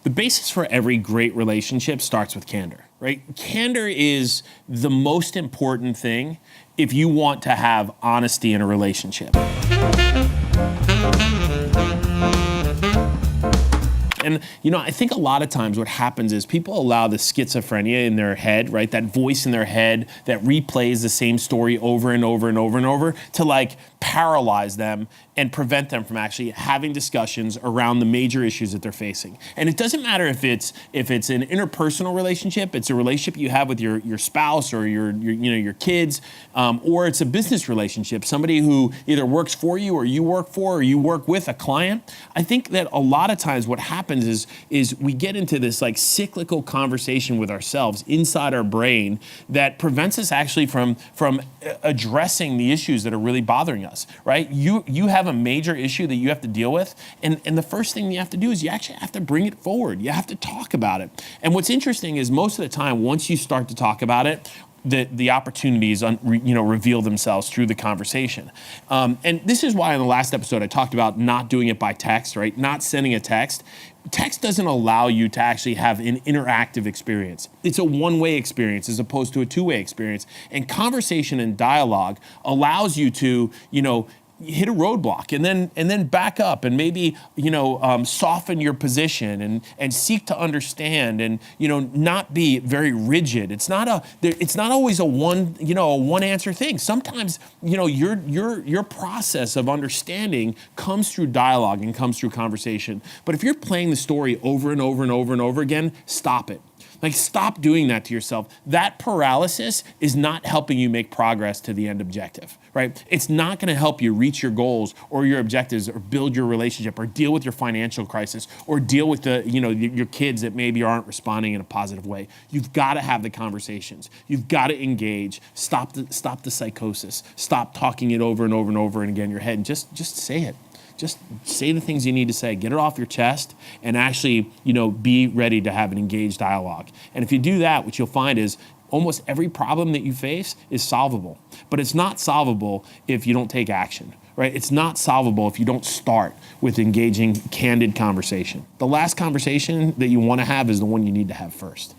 The basis for every great relationship starts with candor, right? Candor is the most important thing if you want to have honesty in a relationship. And, I think a lot of times what happens is people allow the schizophrenia in their head, right? That voice in their head that replays the same story over and over and over and over to paralyze them and prevent them from actually having discussions around the major issues that they're facing. And it doesn't matter if it's an interpersonal relationship, it's a relationship you have with your spouse or your kids, or it's a business relationship, somebody who either works for you or you work with a client. I think that a lot of times what happens is we get into this cyclical conversation with ourselves inside our brain that prevents us actually from addressing the issues that are really bothering us, right? You have a major issue that you have to deal with, and the first thing you have to do is you actually have to bring it forward. You have to talk about it. And what's interesting is most of the time, once you start to talk about it, the opportunities reveal themselves through the conversation. And this is why in the last episode I talked about not doing it by text, right? Not sending a text. Text doesn't allow you to actually have an interactive experience. It's a one-way experience as opposed to a two-way experience. And conversation and dialogue allows you to, hit a roadblock and then back up and maybe soften your position and seek to understand and not be very rigid. It's not always a one answer thing. Sometimes your process of understanding comes through dialogue and comes through conversation. But if you're playing the story over and over and over and over again, stop it. Stop doing that to yourself. That paralysis is not helping you make progress to the end objective, right? It's not gonna help you reach your goals or your objectives or build your relationship or deal with your financial crisis or deal with your kids that maybe aren't responding in a positive way. You've gotta have the conversations. You've gotta engage. Stop the psychosis. Stop talking it over and over and over and again in your head and just say it. Just say the things you need to say, get it off your chest, and actually, be ready to have an engaged dialogue. And if you do that, what you'll find is almost every problem that you face is solvable. But it's not solvable if you don't take action, right? It's not solvable if you don't start with engaging, candid conversation. The last conversation that you want to have is the one you need to have first.